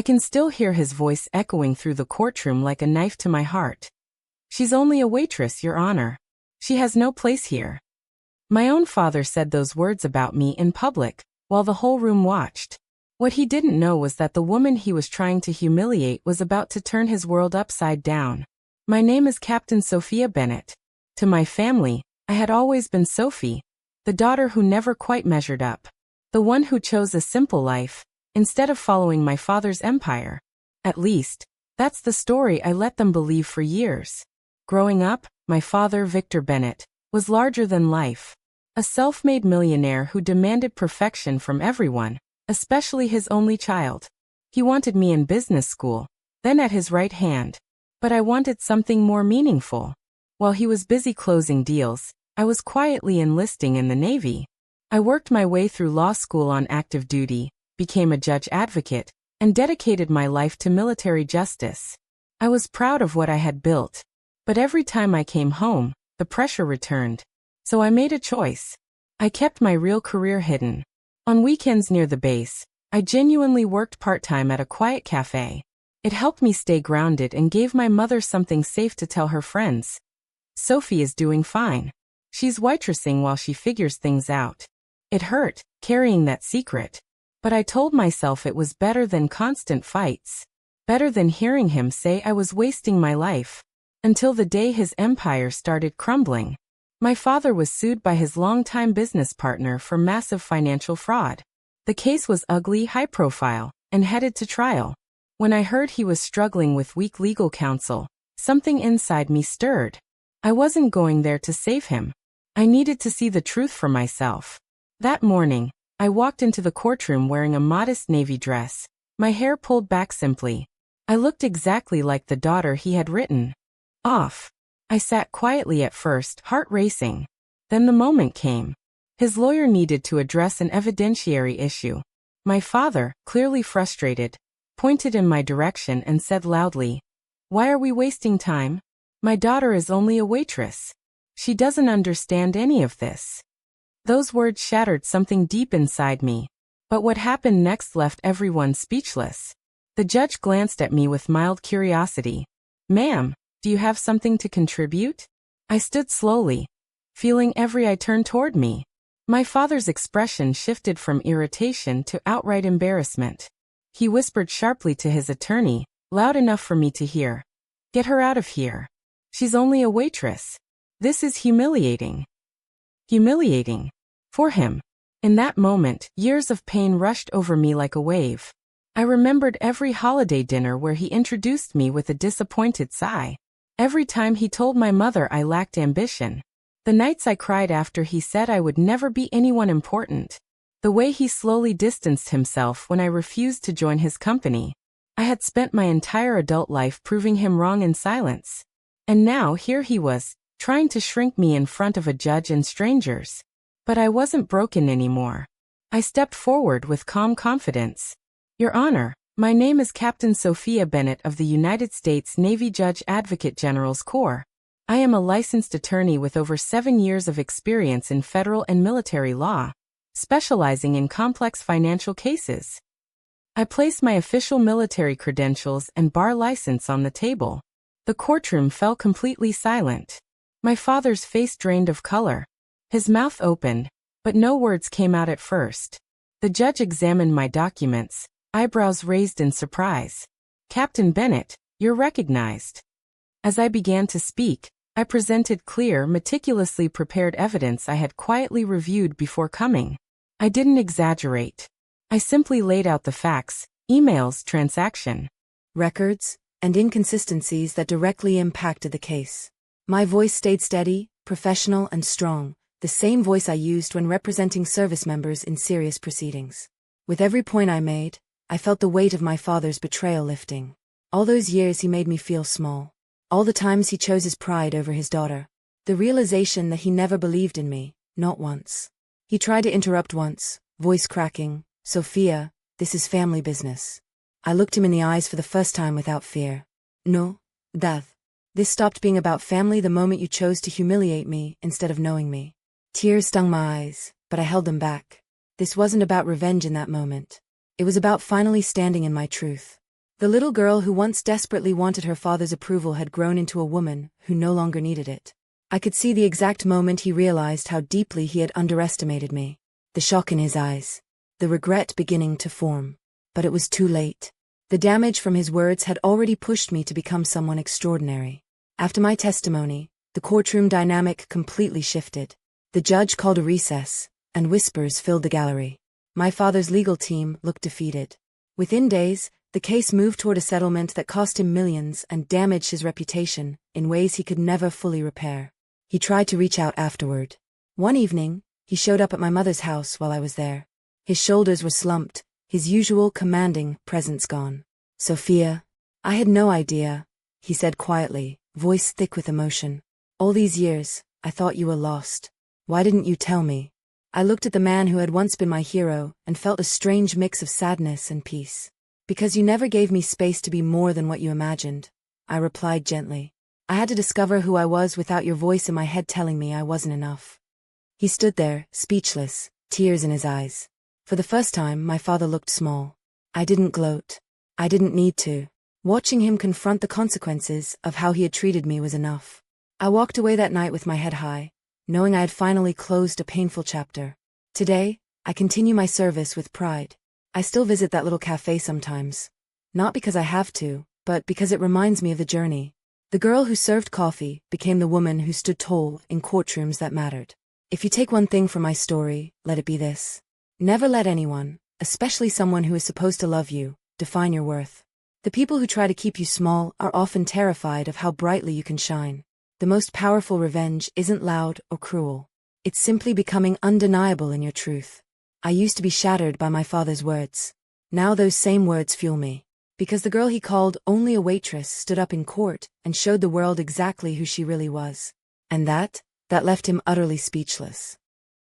I can still hear his voice echoing through the courtroom like a knife to my heart. She's only a waitress, Your Honor. She has no place here. My own father said those words about me in public, while the whole room watched. What he didn't know was that the woman he was trying to humiliate was about to turn his world upside down. My name is Captain Sophia Bennett. To my family, I had always been Sophie, the daughter who never quite measured up. The one who chose a simple life, instead of following my father's empire. At least, that's the story I let them believe for years. Growing up, my father, Victor Bennett, was larger than life. A self-made millionaire who demanded perfection from everyone, especially his only child. He wanted me in business school, then at his right hand. But I wanted something more meaningful. While he was busy closing deals, I was quietly enlisting in the Navy. I worked my way through law school on active duty, became a judge advocate, and dedicated my life to military justice. I was proud of what I had built. But every time I came home, the pressure returned. So I made a choice. I kept my real career hidden. On weekends near the base, I genuinely worked part-time at a quiet cafe. It helped me stay grounded and gave my mother something safe to tell her friends. Sophie is doing fine. She's waitressing while she figures things out. It hurt, carrying that secret. But I told myself it was better than constant fights. Better than hearing him say I was wasting my life. Until the day his empire started crumbling. My father was sued by his longtime business partner for massive financial fraud. The case was ugly, high-profile, and headed to trial. When I heard he was struggling with weak legal counsel, something inside me stirred. I wasn't going there to save him. I needed to see the truth for myself. That morning, I walked into the courtroom wearing a modest navy dress, my hair pulled back simply. I looked exactly like the daughter he had written off. I sat quietly at first, heart racing. Then the moment came. His lawyer needed to address an evidentiary issue. My father, clearly frustrated, pointed in my direction and said loudly, "Why are we wasting time? My daughter is only a waitress. She doesn't understand any of this." Those words shattered something deep inside me. But what happened next left everyone speechless. The judge glanced at me with mild curiosity. "Ma'am, do you have something to contribute?" I stood slowly, feeling every eye turn toward me. My father's expression shifted from irritation to outright embarrassment. He whispered sharply to his attorney, loud enough for me to hear, "Get her out of here. She's only a waitress." This is humiliating. Humiliating. For him. In that moment, years of pain rushed over me like a wave. I remembered every holiday dinner where he introduced me with a disappointed sigh. Every time he told my mother I lacked ambition. The nights I cried after he said I would never be anyone important. The way he slowly distanced himself when I refused to join his company. I had spent my entire adult life proving him wrong in silence. And now here he was, trying to shrink me in front of a judge and strangers. But I wasn't broken anymore. I stepped forward with calm confidence. "Your Honor, my name is Captain Sophia Bennett of the United States Navy Judge Advocate General's Corps. I am a licensed attorney with over 7 years of experience in federal and military law, specializing in complex financial cases." I placed my official military credentials and bar license on the table. The courtroom fell completely silent. My father's face drained of color. His mouth opened, but no words came out at first. The judge examined my documents, eyebrows raised in surprise. "Captain Bennett, you're recognized." As I began to speak, I presented clear, meticulously prepared evidence I had quietly reviewed before coming. I didn't exaggerate. I simply laid out the facts, emails, transaction records, and inconsistencies that directly impacted the case. My voice stayed steady, professional, and strong, the same voice I used when representing service members in serious proceedings. With every point I made, I felt the weight of my father's betrayal lifting. All those years he made me feel small. All the times he chose his pride over his daughter. The realization that he never believed in me, not once. He tried to interrupt once, voice cracking, "Sophia, this is family business." I looked him in the eyes for the first time without fear. "No, Dad. This stopped being about family the moment you chose to humiliate me instead of knowing me." Tears stung my eyes, but I held them back. This wasn't about revenge in that moment. It was about finally standing in my truth. The little girl who once desperately wanted her father's approval had grown into a woman who no longer needed it. I could see the exact moment he realized how deeply he had underestimated me. The shock in his eyes. The regret beginning to form. But it was too late. The damage from his words had already pushed me to become someone extraordinary. After my testimony, the courtroom dynamic completely shifted. The judge called a recess, and whispers filled the gallery. My father's legal team looked defeated. Within days, the case moved toward a settlement that cost him millions and damaged his reputation in ways he could never fully repair. He tried to reach out afterward. One evening, he showed up at my mother's house while I was there. His shoulders were slumped, his usual commanding presence gone. "Sophia, I had no idea," he said quietly, voice thick with emotion. "All these years, I thought you were lost. Why didn't you tell me?" I looked at the man who had once been my hero and felt a strange mix of sadness and peace. "Because you never gave me space to be more than what you imagined," I replied gently. "I had to discover who I was without your voice in my head telling me I wasn't enough." He stood there, speechless, tears in his eyes. For the first time, my father looked small. I didn't gloat. I didn't need to. Watching him confront the consequences of how he had treated me was enough. I walked away that night with my head high, knowing I had finally closed a painful chapter. Today, I continue my service with pride. I still visit that little cafe sometimes. Not because I have to, but because it reminds me of the journey. The girl who served coffee became the woman who stood tall in courtrooms that mattered. If you take one thing from my story, let it be this. Never let anyone, especially someone who is supposed to love you, define your worth. The people who try to keep you small are often terrified of how brightly you can shine. The most powerful revenge isn't loud or cruel. It's simply becoming undeniable in your truth. I used to be shattered by my father's words. Now those same words fuel me. Because the girl he called only a waitress stood up in court and showed the world exactly who she really was. And that left him utterly speechless.